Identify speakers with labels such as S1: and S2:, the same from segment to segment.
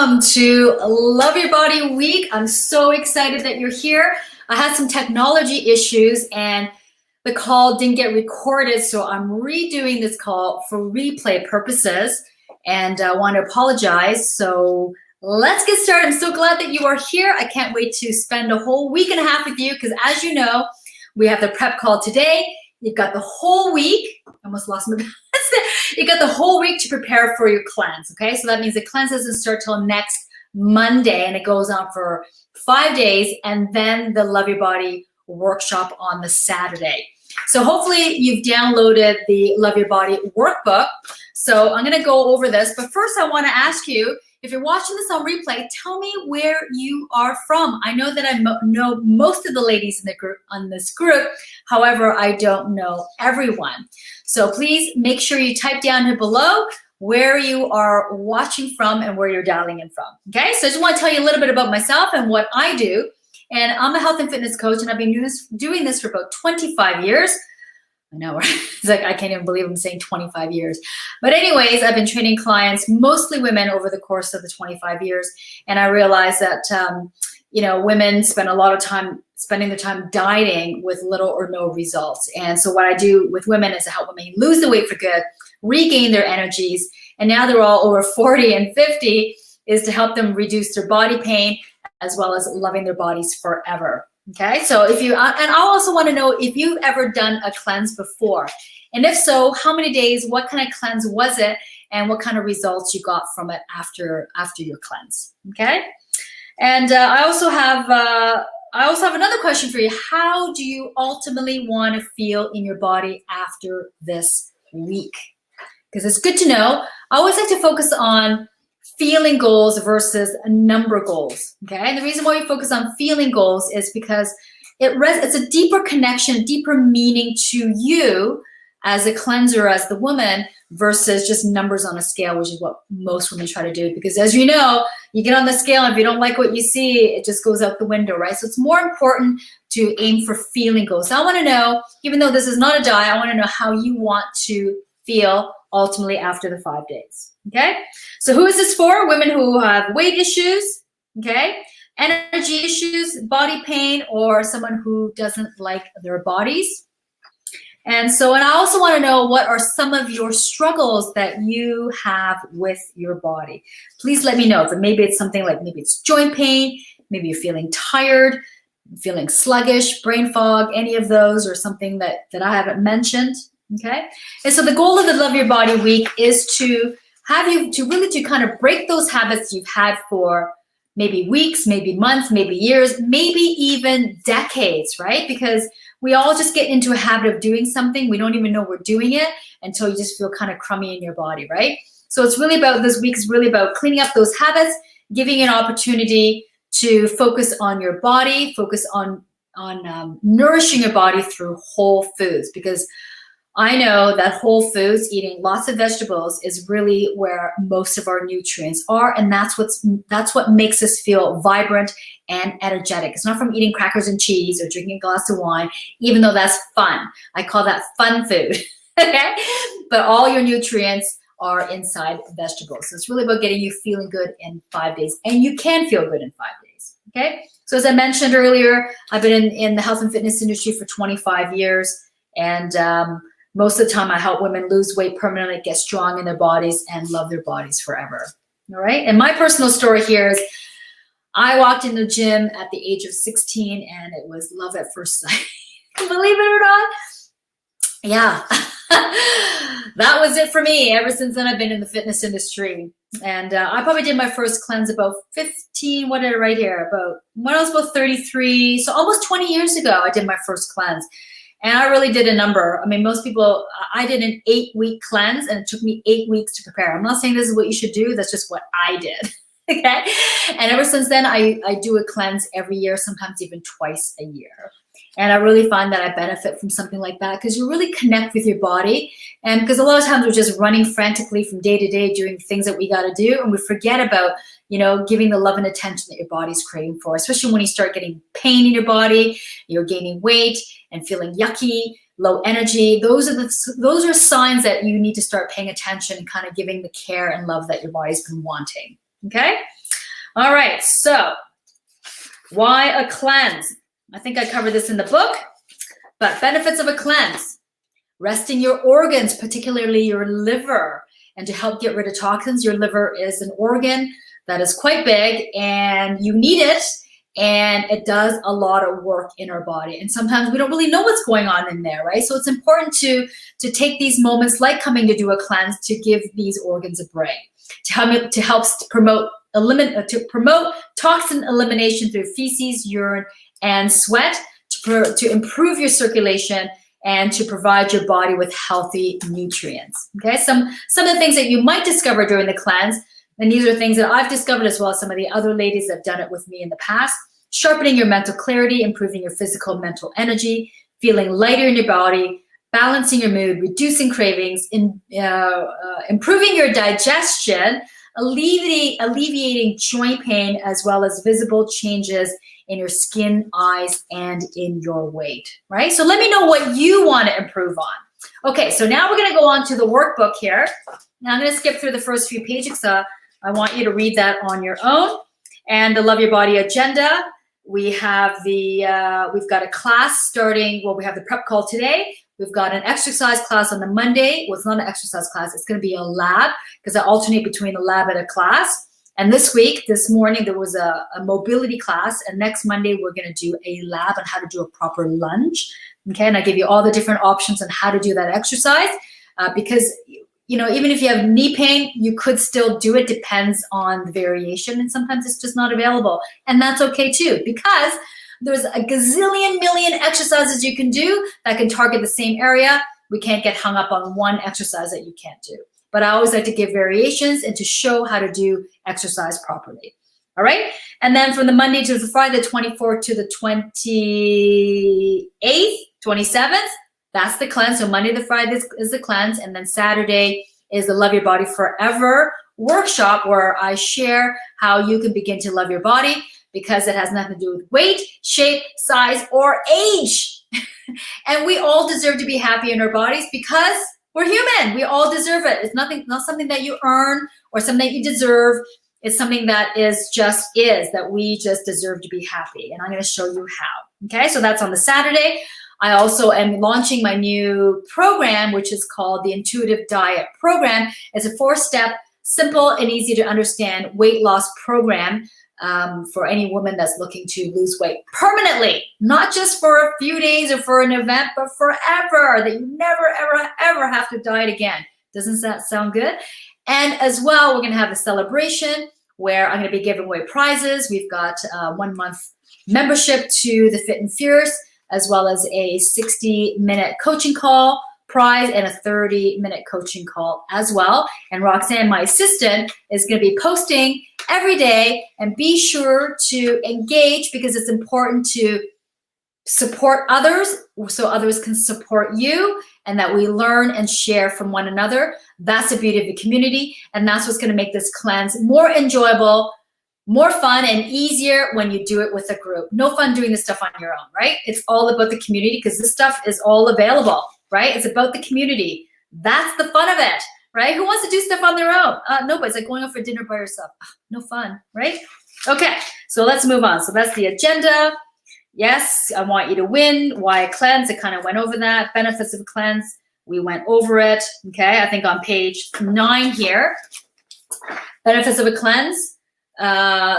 S1: Welcome to Love Your Body Week. I'm so excited that you're here. I had some technology issues and the call didn't get recorded, so I'm redoing this call for replay purposes, and I want to apologize. So let's get started. I'm so glad that you are here. I can't wait to spend a whole week and a half with you because, as you know, we have the prep call today. You've got the whole week. I almost lost my You got the whole week to prepare for your cleanse, okay? So that means the cleanse doesn't start till next Monday, and it goes on for 5 days, and then the Love Your Body workshop on the Saturday. So hopefully you've downloaded the Love Your Body workbook. So I'm gonna go over this, but first I wanna ask you, if you're watching this on replay, tell me where you are from. I know that I know most of the ladies in the group on this group. However, I don't know everyone. So please make sure you type down here below where you are watching from and where you're dialing in from. Okay, so I just want to tell you a little bit about myself and what I do. And I'm a health and fitness coach, and I've been doing this for about 25 years. I know, right? It's like I can't even believe I'm saying 25 years. But anyways, I've been training clients, mostly women, over the course of the 25 years. And I realized that, women spend a lot of time spending their time dieting with little or no results. And so what I do with women is to help women lose the weight for good, regain their energies. And now they're all over 40 and 50, is to help them reduce their body pain as well as loving their bodies forever. Okay, so if you, and I also want to know if you've ever done a cleanse before. And if so, how many days, what kind of cleanse was it, and what kind of results you got from it after your cleanse, okay? And I also have another question for you. How do you ultimately want to feel in your body after this week? Because it's good to know. I always like to focus on feeling goals versus number goals, okay? And the reason why we focus on feeling goals is because it's a deeper connection, deeper meaning to you as a cleanser, as the woman, versus just numbers on a scale, which is what most women try to do. Because as you know, you get on the scale, and if you don't like what you see, it just goes out the window, right? So it's more important to aim for feeling goals. So I want to know, even though this is not a diet, I want to know how you want to feel ultimately after the 5 days, okay? So who is this for? Women who have weight issues, okay? Energy issues, body pain, or someone who doesn't like their bodies. And I also want to know, what are some of your struggles that you have with your body? Please let me know. Maybe it's something like, maybe it's joint pain, maybe you're feeling tired, feeling sluggish, brain fog, any of those, or something that I haven't mentioned, okay? And so the goal of the Love Your Body Week is to have you to kind of break those habits you've had for maybe weeks, maybe months, maybe years, maybe even decades, right? Because we all just get into a habit of doing something. We don't even know we're doing it until you just feel kind of crummy in your body, right? So it's really about, this week is really about cleaning up those habits, giving you an opportunity to focus on your body, focus on nourishing your body through whole foods. Because I know that whole foods, eating lots of vegetables, is really where most of our nutrients are, and that's what makes us feel vibrant and energetic. It's not from eating crackers and cheese or drinking a glass of wine, even though that's fun. I call that fun food, okay? But all your nutrients are inside vegetables. So it's really about getting you feeling good in 5 days, and you can feel good in 5 days, okay? So as I mentioned earlier, I've been in the health and fitness industry for 25 years, and most of the time I help women lose weight permanently, get strong in their bodies, and love their bodies forever, all right? And my personal story here is, I walked in the gym at the age of 16, and it was love at first sight. Believe it or not, yeah. That was it for me. Ever since then, I've been in the fitness industry. And I probably did my first cleanse about 15, what did I write here? About, when I was about 33, so almost 20 years ago, I did my first cleanse. And I really did a number. I mean, most people, I did an 8-week cleanse, and it took me 8 weeks to prepare. I'm not saying this is what you should do. That's just what I did. Okay. And ever since then, I do a cleanse every year, sometimes even twice a year. And I really find that I benefit from something like that, because you really connect with your body. And because a lot of times we're just running frantically from day to day doing things that we got to do, and we forget about, giving the love and attention that your body's craving for, especially when you start getting pain in your body, you're gaining weight and feeling yucky, low energy. Those are signs that you need to start paying attention and kind of giving the care and love that your body's been wanting. Okay. All right, so why a cleanse? I think I covered this in the book, but benefits of a cleanse. Resting your organs, particularly your liver, and to help get rid of toxins. Your liver is an organ that is quite big and you need it, and it does a lot of work in our body. And sometimes we don't really know what's going on in there, right? So it's important to take these moments like coming to do a cleanse to give these organs a break, to help promote toxin elimination through feces, urine, and sweat, to improve your circulation and to provide your body with healthy nutrients. Okay, some of the things that you might discover during the cleanse, and these are things that I've discovered as well as some of the other ladies that have done it with me in the past: sharpening your mental clarity, improving your physical and mental energy, feeling lighter in your body, balancing your mood, reducing cravings, improving your digestion, alleviating joint pain, as well as visible changes in your skin, eyes, and in your weight, right? So let me know what you want to improve on. Okay, so now we're going to go on to the workbook here. Now I'm going to skip through the first few pages. I want you to read that on your own. And the Love Your Body agenda. We have we've got a class starting. Well, we have the prep call today. We've got an exercise class on the Monday. Well, it's not an exercise class. It's going to be a lab, because I alternate between a lab and a class. And this morning, there was a mobility class. And next Monday, we're going to do a lab on how to do a proper lunge. Okay, and I give you all the different options on how to do that exercise, because even if you have knee pain, you could still do it. Depends on the variation, and sometimes it's just not available, and that's okay too, because there's a gazillion million exercises you can do that can target the same area. We can't get hung up on one exercise that you can't do. But I always like to give variations and to show how to do exercise properly. All right, and then from the Monday to the Friday, the 24th to the 28th, 27th. That's the cleanse. So Monday to Friday is the cleanse. And then Saturday is the Love Your Body Forever workshop, where I share how you can begin to love your body, because it has nothing to do with weight, shape, size, or age. And we all deserve to be happy in our bodies, because we're human. We all deserve it. It's not something that you earn or something that you deserve. It's something that that we just deserve to be happy. And I'm going to show you how. Okay, so that's on the Saturday. I also am launching my new program, which is called the Intuitive Diet Program. It's a 4-step, simple and easy to understand weight loss program for any woman that's looking to lose weight permanently, not just for a few days or for an event, but forever, that you never, ever, ever have to diet again. Doesn't that sound good? And as well, we're going to have a celebration where I'm going to be giving away prizes. We've got a 1-month membership to the Fit and Fierce, as well as a 60-minute coaching call prize and a 30-minute coaching call as well. And Roxanne, my assistant, is going to be posting every day. And be sure to engage, because it's important to support others so others can support you, and that we learn and share from one another. That's the beauty of the community. And that's what's going to make this cleanse more enjoyable, more fun, and easier when you do it with a group. No fun doing this stuff on your own, right? It's all about the community, because this stuff is all available, right? It's about the community. That's the fun of it, right? Who wants to do stuff on their own? Nobody. It's like going out for dinner by yourself. No fun, right? Okay, so let's move on. So that's the agenda. Yes, I want you to win. Why a cleanse? I kind of went over that. Benefits of a cleanse. We went over it. Okay, I think on page 9 here. Benefits of a cleanse.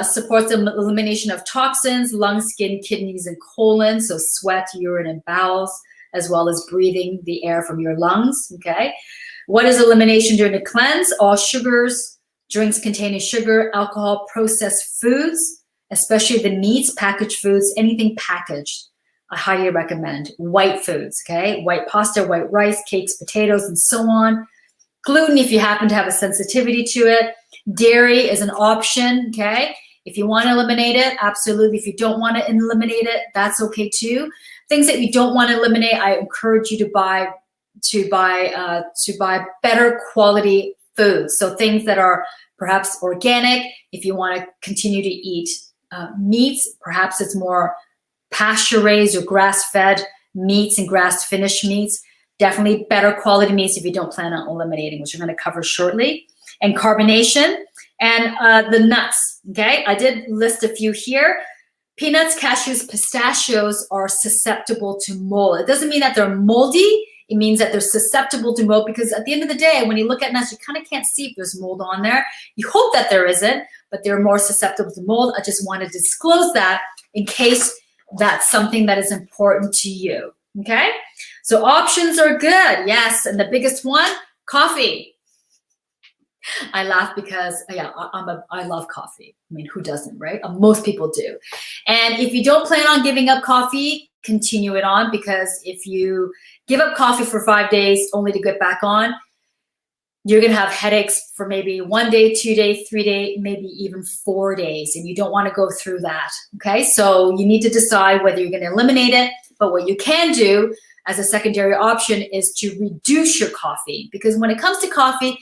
S1: Supports the elimination of toxins, lungs, skin, kidneys, and colon, so sweat, urine, and bowels, as well as breathing the air from your lungs. Okay, what is elimination during the cleanse? All sugars, drinks containing sugar, alcohol, processed foods, especially the meats, packaged foods, anything packaged. I highly recommend white foods. Okay, white pasta, white rice, cakes, potatoes, and so on. Gluten, if you happen to have a sensitivity to it. Dairy is an option, okay? If you want to eliminate it, absolutely. If you don't want to eliminate it, that's okay too. Things that you don't want to eliminate, I encourage you to buy better quality foods. So things that are perhaps organic. If you want to continue to eat meats, perhaps it's more pasture-raised or grass-fed meats and grass-finished meats. Definitely better quality meats if you don't plan on eliminating, which I'm going to cover shortly. And carbonation, And the nuts, okay? I did list a few here. Peanuts, cashews, pistachios are susceptible to mold. It doesn't mean that they're moldy. It means that they're susceptible to mold, because at the end of the day, when you look at nuts, you kind of can't see if there's mold on there. You hope that there isn't, but they're more susceptible to mold. I just wanted to disclose that in case that's something that is important to you, okay? So options are good, yes. And the biggest one, coffee. I laugh because, yeah, I love coffee. I mean, who doesn't, right? Most people do. And if you don't plan on giving up coffee, continue it on, because if you give up coffee for 5 days only to get back on, you're going to have headaches for maybe 1 day, 2 days, 3 days, maybe even 4 days. And you don't want to go through that. Okay. So you need to decide whether you're going to eliminate it. But what you can do as a secondary option is to reduce your coffee, because when it comes to coffee,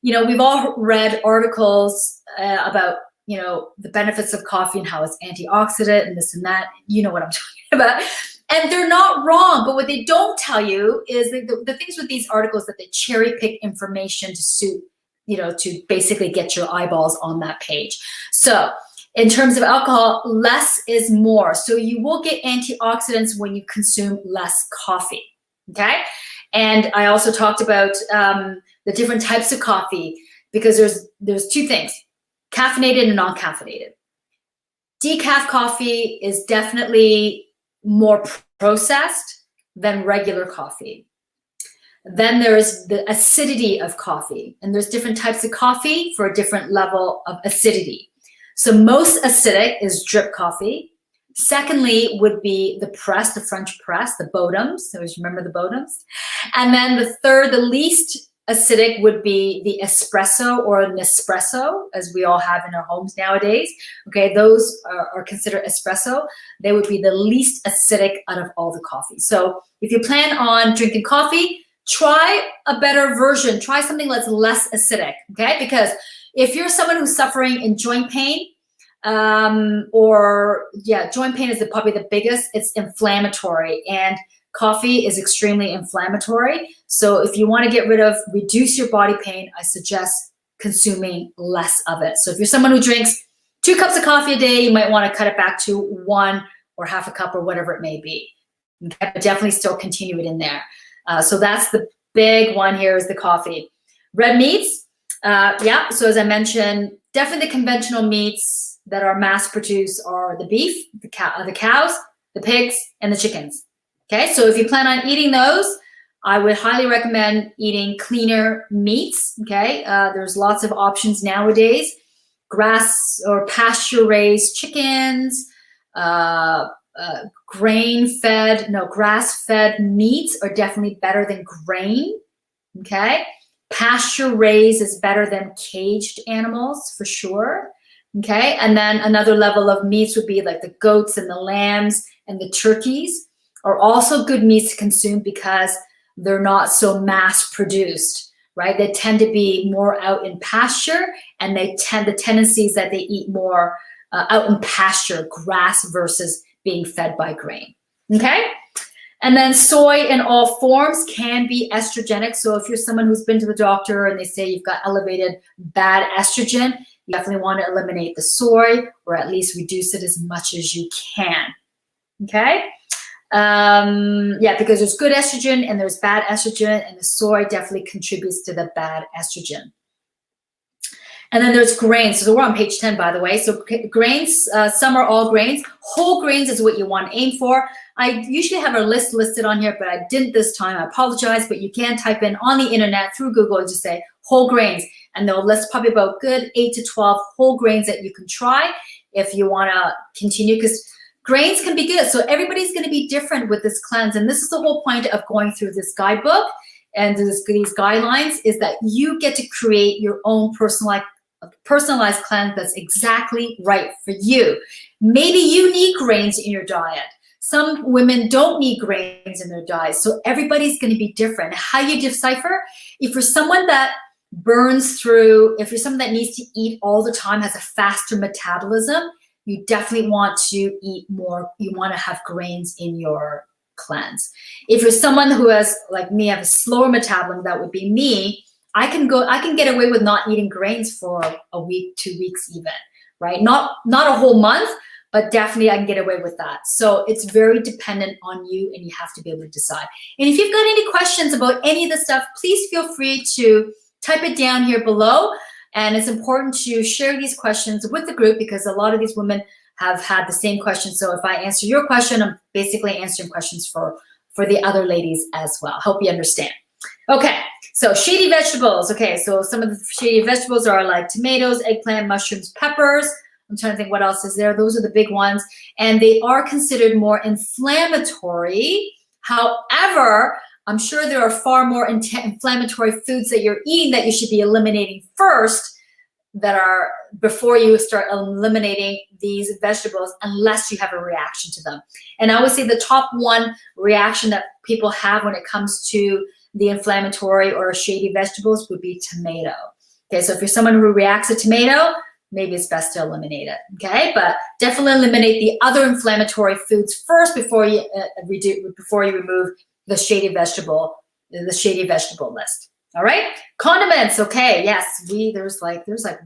S1: you know, we've all read articles about, you know, the benefits of coffee and how it's antioxidant and this and that. You know what I'm talking about. And they're not wrong. But what they don't tell you is that the things with these articles that they cherry pick information to suit, you know, to basically get your eyeballs on that page. So in terms of alcohol, less is more. So you will get antioxidants when you consume less coffee. Okay. And I also talked about the different types of coffee, because there's two things, caffeinated and non-caffeinated. Decaf coffee is definitely more processed than regular coffee. Then there's the acidity of coffee, and there's different types of coffee for a different level of acidity. So most acidic is drip coffee. Secondly would be the press, the French press, the Bodums. So always remember the Bodums. And then the third, the least acidic, would be the espresso or Nespresso, as we all have in our homes nowadays. Okay, those are considered espresso. They would be the least acidic out of all the coffee. So if you plan on drinking coffee, try a better version. Try something that's less acidic, okay? Because if you're someone who's suffering in joint pain, joint pain is probably the biggest. It's inflammatory, and coffee is extremely inflammatory. So if you want to reduce your body pain, I suggest consuming less of it. So if you're someone who drinks 2 cups of coffee a day, you might want to cut it back to 1 or half a cup or whatever it may be. Okay? But definitely still continue it in there. So that's the big one here, is the coffee. Red meats, so as I mentioned, definitely the conventional meats that are mass produced are the beef, the cows, the pigs, and the chickens. Okay, so if you plan on eating those, I would highly recommend eating cleaner meats. Okay, there's lots of options nowadays. Grass or pasture-raised chickens, grass-fed meats are definitely better than grain. Okay, pasture-raised is better than caged animals for sure. Okay, and then another level of meats would be like the goats and the lambs and the turkeys are also good meats to consume, because they're not so mass produced, right? They tend to be more out in pasture, and the tendencies that they eat more out in pasture, grass, versus being fed by grain. Okay, and then soy in all forms can be estrogenic. So if you're someone who's been to the doctor and they say you've got elevated bad estrogen, you definitely want to eliminate the soy, or at least reduce it as much as you can. Okay. Because there's good estrogen and there's bad estrogen, and the soy definitely contributes to the bad estrogen. And then there's grains. So we're on page 10, by the way. So grains, some are all grains. Whole grains is what you want to aim for. I usually have a list listed on here, but I didn't this time. I apologize, but you can type in on the internet through Google and just say whole grains, and they'll list probably about good 8 to 12 whole grains that you can try if you want to continue, because grains can be good. So everybody's going to be different with this cleanse. And this is the whole point of going through this guidebook and these guidelines, is that you get to create your own personalized cleanse that's exactly right for you. Maybe you need grains in your diet. Some women don't need grains in their diet. So everybody's going to be different. How you decipher? If you're someone that burns through, if you're someone that needs to eat all the time, has a faster metabolism, you definitely want to eat more. You want to have grains in your cleanse. If you're someone who has, like me, have a slower metabolism, that would be me, I can get away with not eating grains for a week, 2 weeks even, right? Not a whole month, but definitely I can get away with that. So it's very dependent on you, and you have to be able to decide. And if you've got any questions about any of the stuff, please feel free to type it down here below. And it's important to share these questions with the group because a lot of these women have had the same question. So if I answer your question, I'm basically answering questions for the other ladies as well. Hope you understand. Okay, so shady vegetables. Okay, so some of the shady vegetables are like tomatoes, eggplant, mushrooms, peppers. I'm trying to think what else is there. Those are the big ones. And they are considered more inflammatory. However, I'm sure there are far more inflammatory foods that you're eating that you should be eliminating first, that are before you start eliminating these vegetables, unless you have a reaction to them. And I would say the top one reaction that people have when it comes to the inflammatory or shady vegetables would be tomato. Okay, so if you're someone who reacts to tomato, maybe it's best to eliminate it, okay? But definitely eliminate the other inflammatory foods first before you remove the shady vegetable list. All right, condiments. Okay, yes, there's like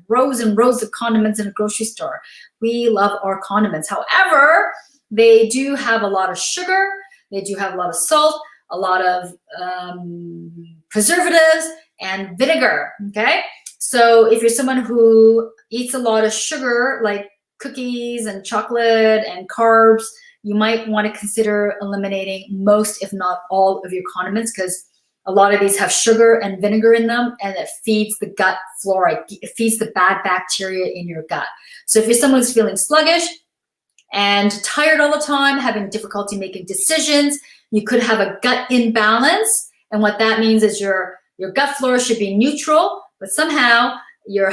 S1: rows and rows of condiments in a grocery store. We love our condiments. However, they do have a lot of sugar. They do have a lot of salt, a lot of preservatives, and vinegar. Okay, so if you're someone who eats a lot of sugar, like cookies and chocolate and carbs, you might want to consider eliminating most, if not all, of your condiments, because a lot of these have sugar and vinegar in them, and it feeds the gut flora. It feeds the bad bacteria in your gut. So if you're someone who's feeling sluggish and tired all the time, having difficulty making decisions, you could have a gut imbalance. And what that means is your gut flora should be neutral, but somehow your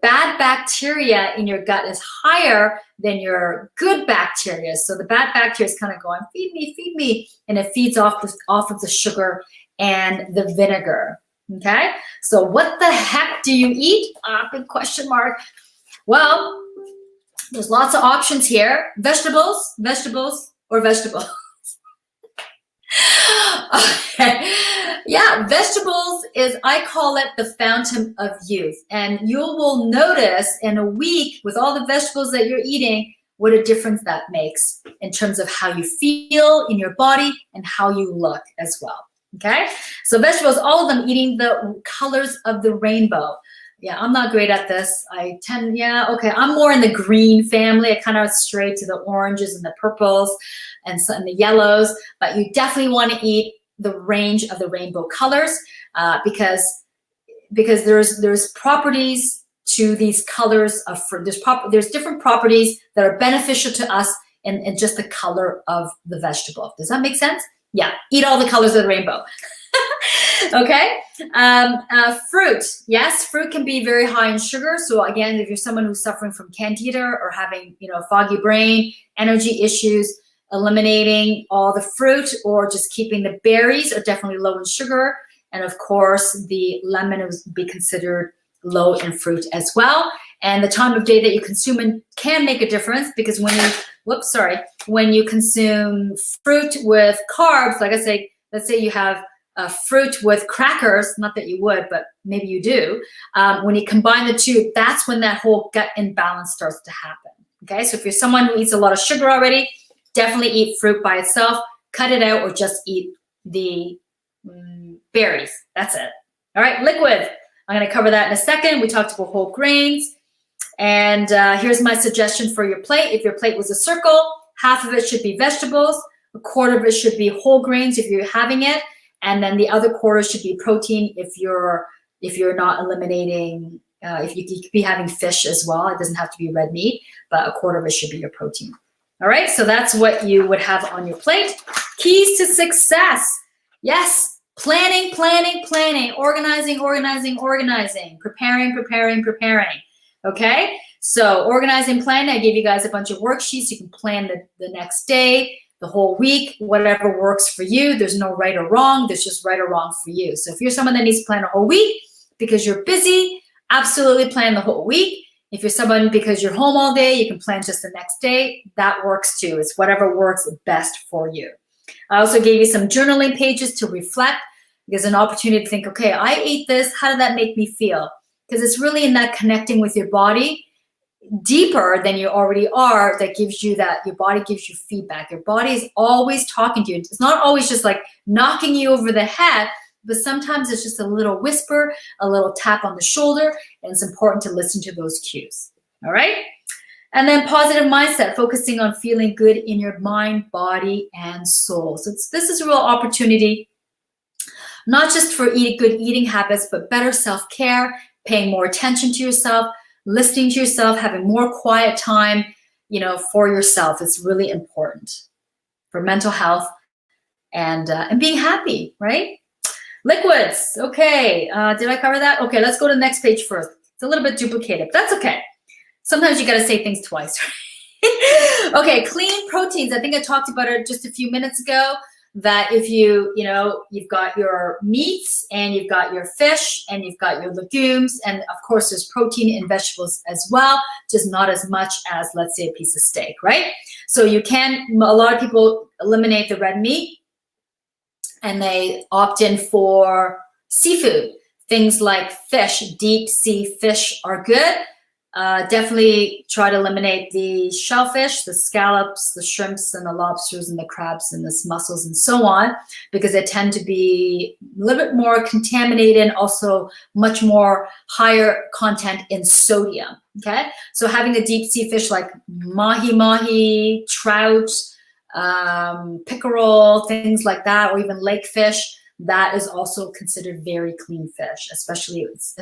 S1: bad bacteria in your gut is higher than your good bacteria. So the bad bacteria is kind of going, feed me, and it feeds off of the sugar and the vinegar. Okay, so what the heck do you eat? Big question mark. Well, there's lots of options here. Vegetables, or vegetables. Okay. Yeah, vegetables is, I call it the fountain of youth. And you will notice in a week with all the vegetables that you're eating, what a difference that makes in terms of how you feel in your body and how you look as well. Okay, so vegetables, all of them eating the colors of the rainbow. Yeah, I'm not great at this. I'm more in the green family. I kind of stray to the oranges and the purples and the yellows, but you definitely want to eat the range of the rainbow colors because there's properties to these colors of fruit. There's different properties that are beneficial to us in just the color of the vegetable. Does that make sense? Yeah, eat all the colors of the rainbow. Okay, fruit. Yes, fruit can be very high in sugar. So again, if you're someone who's suffering from candida or having, foggy brain, energy issues, eliminating all the fruit or just keeping the berries are definitely low in sugar. And of course, the lemon would be considered low in fruit as well. And the time of day that you consume can make a difference, because when you consume fruit with carbs, like I say, let's say you have fruit with crackers, not that you would, but maybe you do. When you combine the two, that's when that whole gut imbalance starts to happen. Okay, so if you're someone who eats a lot of sugar already, definitely eat fruit by itself, cut it out, or just eat the berries. That's it. All right, liquid. I'm going to cover that in a second. We talked about whole grains. And here's my suggestion for your plate. If your plate was a circle, half of it should be vegetables, a quarter of it should be whole grains if you're having it, and then the other quarter should be protein if you're not eliminating, if you could be having fish as well. It doesn't have to be red meat, but a quarter of it should be your protein. All right, so that's what you would have on your plate. Keys to success. Yes, planning, organizing, preparing. Okay, so organizing, planning. I gave you guys a bunch of worksheets. You can plan the next day, the whole week, whatever works for you. There's no right or wrong. There's just right or wrong for you. So if you're someone that needs to plan a whole week because you're busy, absolutely plan the whole week. If you're someone because you're home all day, you can plan just the next day. That works too. It's whatever works best for you. I also gave you some journaling pages to reflect. There's an opportunity to think, okay, I ate this. How did that make me feel? Because it's really in that connecting with your body deeper than you already are that gives you that, your body gives you feedback. Your body is always talking to you. It's not always just like knocking you over the head, but sometimes it's just a little whisper, a little tap on the shoulder, and it's important to listen to those cues. All right? And then positive mindset, focusing on feeling good in your mind, body, and soul. So this is a real opportunity, not just for good eating habits, but better self-care, paying more attention to yourself, listening to yourself, having more quiet time, for yourself. It's really important for mental health and being happy, right? Liquids. Okay. Did I cover that? Okay, let's go to the next page first. It's a little bit duplicated, but that's okay. Sometimes you got to say things twice. Okay, clean proteins. I think I talked about it just a few minutes ago, that if you've got your meats and you've got your fish and you've got your legumes, and of course there's protein in vegetables as well, just not as much as, let's say, a piece of steak, right? So a lot of people eliminate the red meat and they opt in for seafood. Things like fish, deep sea fish are good. Definitely try to eliminate the shellfish, the scallops, the shrimps, and the lobsters, and the crabs, and the mussels, and so on, because they tend to be a little bit more contaminated and also much more higher content in sodium, okay? So having a deep sea fish like mahi-mahi, trout, pickerel, things like that, or even lake fish, that is also considered very clean fish, especially if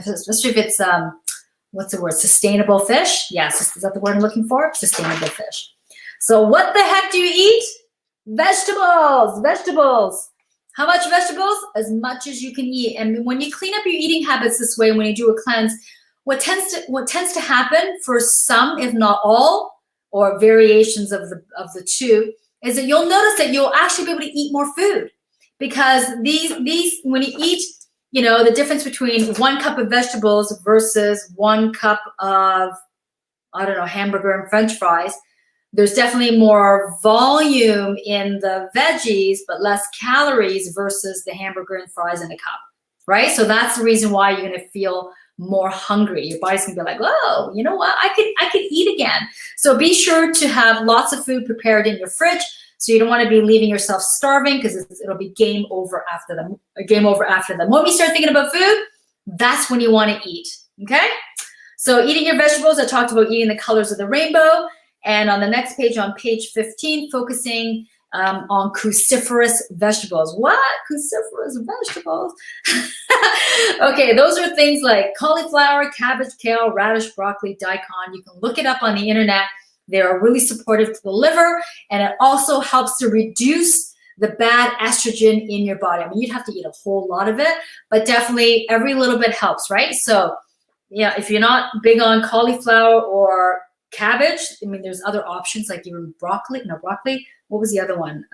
S1: it's what's the word? Sustainable fish. Yes, is that the word I'm looking for? Sustainable fish. So what the heck do you eat? Vegetables. Vegetables. How much vegetables? As much as you can eat. And when you clean up your eating habits this way, when you do a cleanse, what tends to happen for some, if not all, or variations of the two, is that you'll notice that you'll actually be able to eat more food, because these when you eat, the difference between 1 cup of vegetables versus 1 cup of, hamburger and French fries, there's definitely more volume in the veggies, but less calories versus the hamburger and fries in a cup, right? So that's the reason why you're going to feel more hungry. Your body's going to be like, oh, you know what? I could eat again. So be sure to have lots of food prepared in your fridge. So you don't want to be leaving yourself starving, because it'll be game over after them. When we start thinking about food, that's when you want to eat, okay? So eating your vegetables, I talked about eating the colors of the rainbow. And on the next page, on page 15, focusing on cruciferous vegetables. What? Cruciferous vegetables? Okay, those are things like cauliflower, cabbage, kale, radish, broccoli, daikon. You can look it up on the internet. They are really supportive to the liver, and it also helps to reduce the bad estrogen in your body. I mean, you'd have to eat a whole lot of it, but definitely every little bit helps, right? So, if you're not big on cauliflower or cabbage, I mean, there's other options like even broccoli. What was the other one?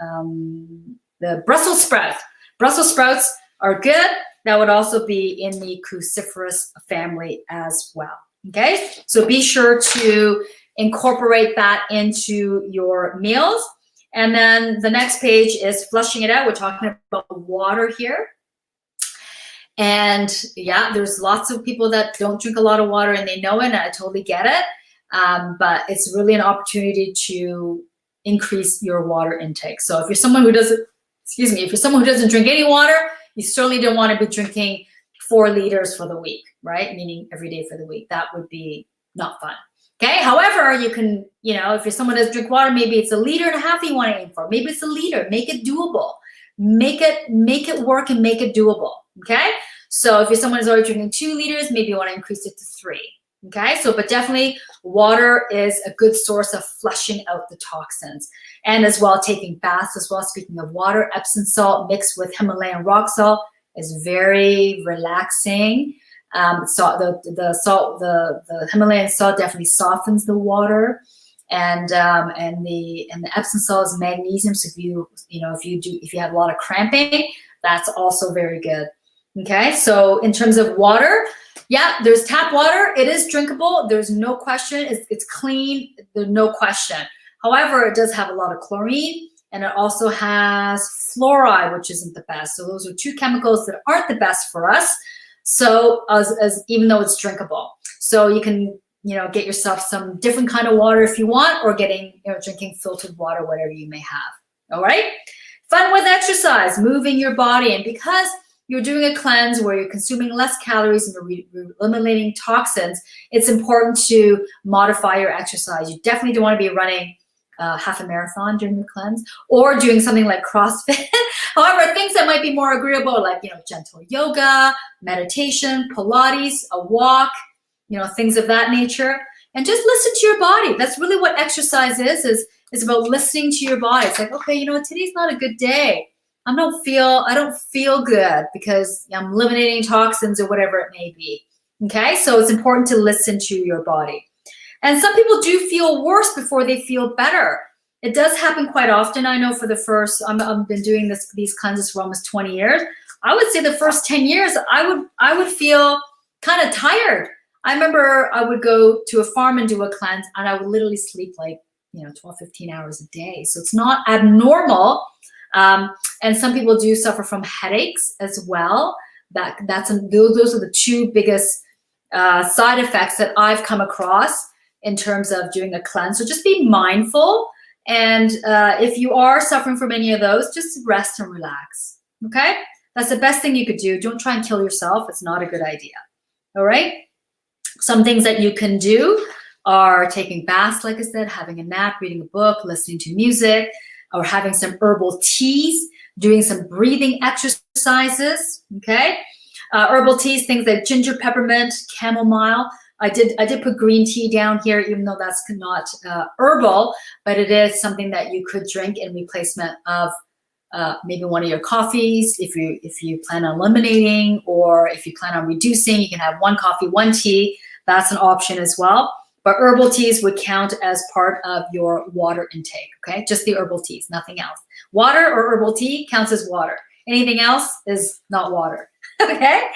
S1: The Brussels sprouts. Brussels sprouts are good. That would also be in the cruciferous family as well, okay? So be sure to incorporate that into your meals. And then the next page is flushing it out. We're talking about water here. And yeah, there's lots of people that don't drink a lot of water, and they know it, and I totally get it. But it's really an opportunity to increase your water intake. So if you're someone who doesn't drink any water, you certainly don't want to be drinking 4 liters for the week, right? Meaning every day for the week. That would be not fun. Okay, however, you can, if you're someone who doesn't drink water, maybe it's 1.5 liters you want to aim for. Maybe it's 1 liter. Make it doable. Make it work and make it doable. Okay, so if you're someone who's already drinking 2 liters, maybe you want to increase it to 3. Okay, so but definitely water is a good source of flushing out the toxins, and as well taking baths as well. Speaking of water, Epsom salt mixed with Himalayan rock salt is very relaxing. So the Himalayan salt definitely softens the water, and the Epsom salt is magnesium. So if you have a lot of cramping, that's also very good. Okay, so in terms of water, yeah, there's tap water. It is drinkable. There's no question. It's clean. There's no question. However, it does have a lot of chlorine, and it also has fluoride, which isn't the best. So those are two chemicals that aren't the best for us. So as even though it's drinkable, so you can get yourself some different kind of water if you want, or drinking filtered water, whatever you may have. All right. Fun with exercise, moving your body, and because you're doing a cleanse where you're consuming less calories and you're eliminating toxins, it's important to modify your exercise. You definitely don't want to be running half a marathon during your cleanse, or doing something like CrossFit. However, things that might be more agreeable, like gentle yoga, meditation, Pilates, a walk, things of that nature, and just listen to your body. That's really what exercise is about listening to your body. It's like, okay, today's not a good day. I don't feel good because I'm eliminating toxins or whatever it may be. Okay, so it's important to listen to your body. And some people do feel worse before they feel better. It does happen quite often. I know for the first, I've been doing these cleanses for almost 20 years. I would say the first 10 years, I would feel kind of tired. I remember I would go to a farm and do a cleanse, and I would literally sleep like 12, 15 hours a day. So it's not abnormal. And some people do suffer from headaches as well. Those are the two biggest side effects that I've come across in terms of doing a cleanse. So just be mindful. And if you are suffering from any of those, just rest and relax. Okay? That's the best thing you could do. Don't try and kill yourself. It's not a good idea. All right? Some things that you can do are taking baths, like I said, having a nap, reading a book, listening to music, or having some herbal teas, doing some breathing exercises, okay? Herbal teas, things like ginger, peppermint, chamomile. I did put green tea down here, even though that's not herbal, but it is something that you could drink in replacement of maybe one of your coffees. If you plan on eliminating, or if you plan on reducing, you can have one coffee, one tea. That's an option as well. But herbal teas would count as part of your water intake, okay? Just the herbal teas, nothing else. Water or herbal tea counts as water. Anything else is not water, okay?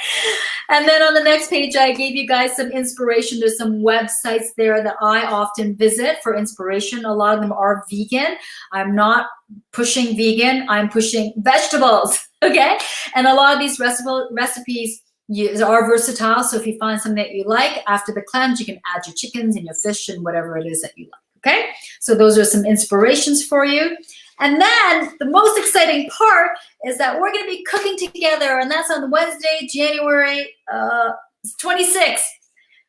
S1: And then on the next page, I gave you guys some inspiration. There's some websites there that I often visit for inspiration. A lot of them are vegan. I'm not pushing vegan. I'm pushing vegetables, okay? And a lot of these recipes are versatile. So if you find something that you like after the cleanse, you can add your chickens and your fish and whatever it is that you like, okay? So those are some inspirations for you. And then the most exciting part is that we're going to be cooking together, and that's on Wednesday, January 26th.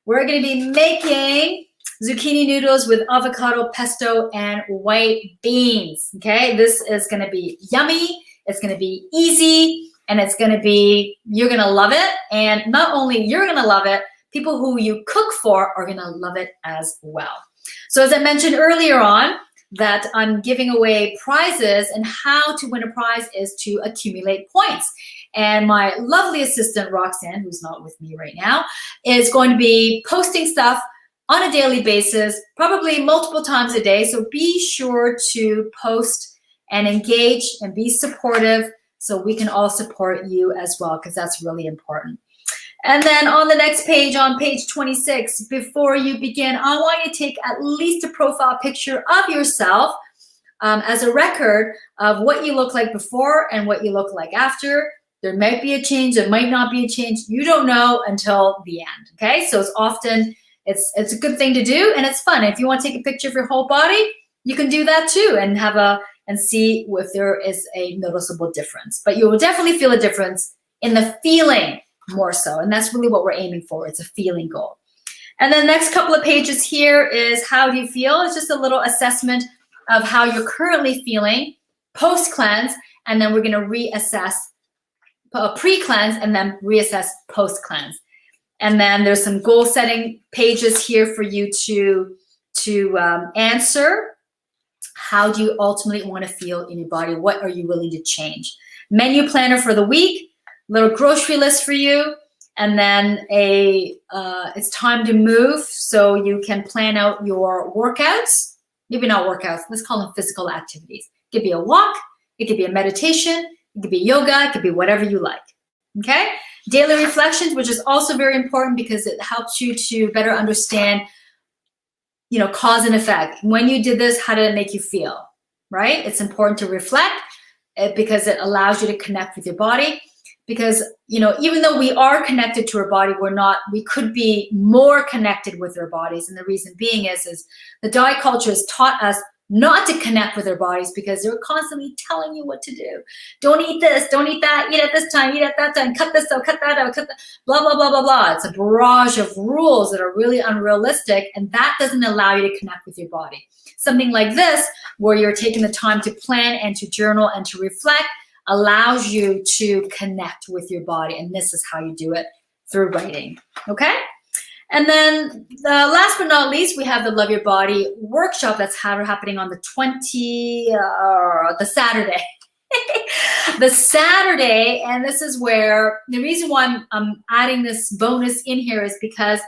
S1: We're going to be making zucchini noodles with avocado pesto and white beans, okay? This is going to be yummy. It's going to be easy. And you're going to love it. And not only you're going to love it, people who you cook for are going to love it as well. So as I mentioned earlier on, that I'm giving away prizes, and how to win a prize is to accumulate points. And my lovely assistant, Roxanne, who's not with me right now, is going to be posting stuff on a daily basis, probably multiple times a day. So be sure to post and engage and be supportive, so we can all support you as well, because that's really important. And then on the next page, on page 26, before you begin, I want you to take at least a profile picture of yourself as a record of what you look like before and what you look like after. There might be a change, there might not be a change. You don't know until the end, okay? So it's a good thing to do, and it's fun. If you want to take a picture of your whole body, you can do that too, and see if there is a noticeable difference. But you will definitely feel a difference in the feeling more so. And that's really what we're aiming for. It's a feeling goal. And then the next couple of pages here is how do you feel? It's just a little assessment of how you're currently feeling post-cleanse. And then we're going to reassess pre-cleanse and then reassess post-cleanse. And then there's some goal setting pages here for you to answer. How do you ultimately want to feel in your body? What are you willing to change? Menu planner for the week, little grocery list for you, and then it's time to move, so you can plan out your workouts. Maybe not workouts, let's call them physical activities. It could be a walk, it could be a meditation, it could be yoga, it could be whatever you like, okay? Daily reflections, which is also very important because it helps you to better understand cause and effect. When you did this, how did it make you feel? right? It's important to reflect because it allows you to connect with your body. Because, you know, even though we are connected to our body, we could be more connected with our bodies. And the reason being is the diet culture has taught us not to connect with our bodies because they're constantly telling you what to do. Don't eat this, don't eat that, eat at this time, eat at that time, cut this out, cut that out, cut that, blah, blah, blah, blah, blah. It's a barrage of rules that are really unrealistic, and that doesn't allow you to connect with your body. Something like this, where you're taking the time to plan and to journal and to reflect, allows you to connect with your body. And this is how you do it, through writing, okay? And then last but not least, we have the Love Your Body workshop that's happening on the Saturday. The Saturday, and this is where, the reason why I'm adding this bonus in here is because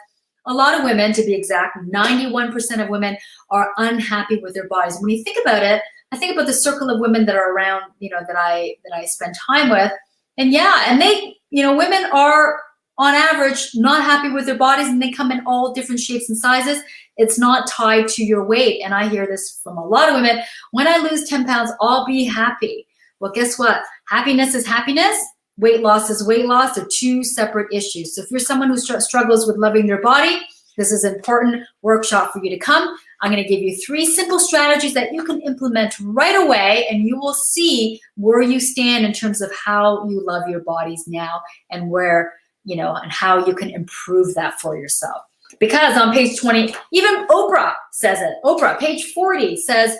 S1: a lot of women, to be exact, 91% of women are unhappy with their bodies. When you think about it, I think about the circle of women that are around, you know, that I spend time with. And yeah, and they, you know, women are on average not happy with their bodies, and they come in all different shapes and sizes. It's not tied to your weight. And I hear this from a lot of women. When I lose 10 pounds, I'll be happy. Well, guess what? Happiness is happiness. Weight loss is weight loss. They're two separate issues. So if you're someone who struggles with loving their body, this is an important workshop for you to come. I'm going to give you 3 simple strategies that you can implement right away, and you will see where you stand in terms of how you love your bodies now, and where, you know, and how you can improve that for yourself. Because on page 20, even Oprah says it. Oprah, page 40 says,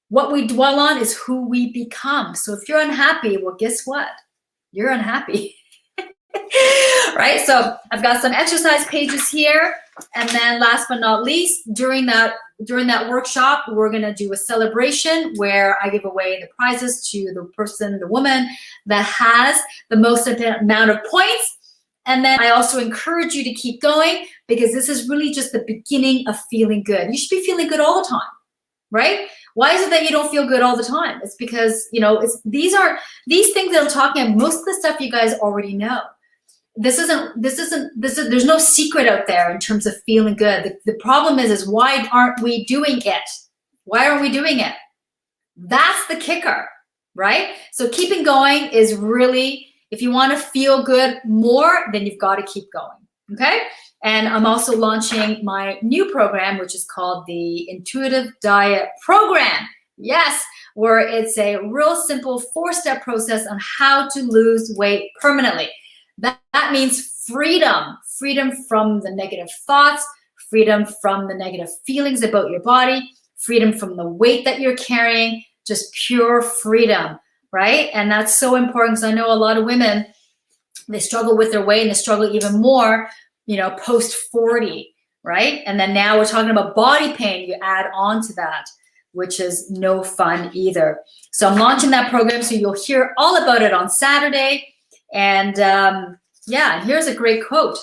S1: what we dwell on is who we become. So if you're unhappy, well, guess what? You're unhappy. Right? So I've got some exercise pages here. And then last but not least, during that workshop, we're going to do a celebration where I give away the prizes to the woman that has the most amount of points. And then I also encourage you to keep going, because this is really just the beginning of feeling good. You should be feeling good all the time, right? Why is it that you don't feel good all the time? It's because, you know, these things that I'm talking about, most of the stuff you guys already know. There's no secret out there in terms of feeling good. The problem is why aren't we doing it? Why aren't we doing it? That's the kicker, right? So keeping going is really, if you want to feel good more, then you've got to keep going, okay? And I'm also launching my new program, which is called the Intuitive Diet Program. Yes, where it's a real simple 4-step process on how to lose weight permanently. That means freedom from the negative thoughts, freedom from the negative feelings about your body, freedom from the weight that you're carrying, just pure freedom, right? And that's so important, because I know a lot of women, they struggle with their weight, and they struggle even more, you know, post 40, right? And then now we're talking about body pain. You add on to that, which is no fun either. So I'm launching that program, so you'll hear all about it on Saturday. And yeah, and here's a great quote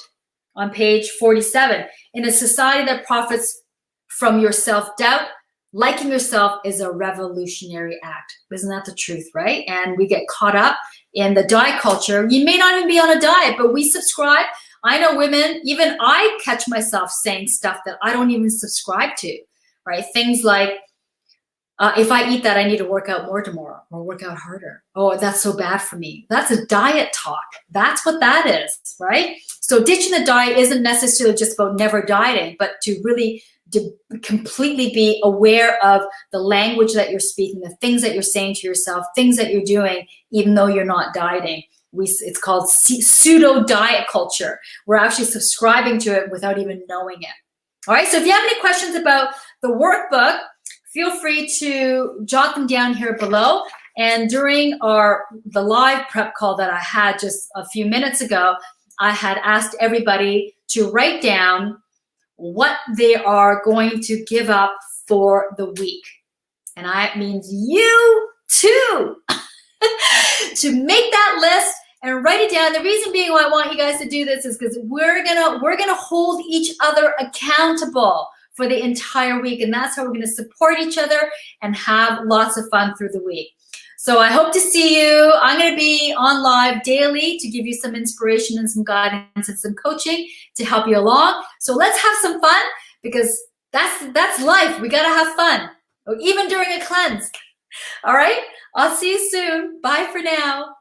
S1: on page 47. In a society that profits from your self-doubt, liking yourself is a revolutionary act. Isn't that the truth, right? And we get caught up in the diet culture. You may not even be on a diet, but we subscribe. I know women, even I catch myself saying stuff that I don't even subscribe to, right? Things like, if I eat that, I need to work out more tomorrow, or work out harder. Oh, that's so bad for me. That's a diet talk. That's what that is, right? So ditching the diet isn't necessarily just about never dieting, but to really completely be aware of the language that you're speaking, the things that you're saying to yourself, things that you're doing, even though you're not dieting. It's called pseudo diet culture. We're actually subscribing to it without even knowing it. All right, so if you have any questions about the workbook, feel free to jot them down here below. And during the live prep call that I had just a few minutes ago, I had asked everybody to write down what they are going to give up for the week. And that means you too, to make that list and write it down. The reason being why I want you guys to do this is because we're gonna hold each other accountable for the entire week, and that's how we're going to support each other and have lots of fun through the week. So I hope to see you. I'm going to be on live daily to give you some inspiration and some guidance and some coaching to help you along. So let's have some fun, because that's life. We got to have fun, or even during a cleanse. All right, I'll see you soon. Bye for now.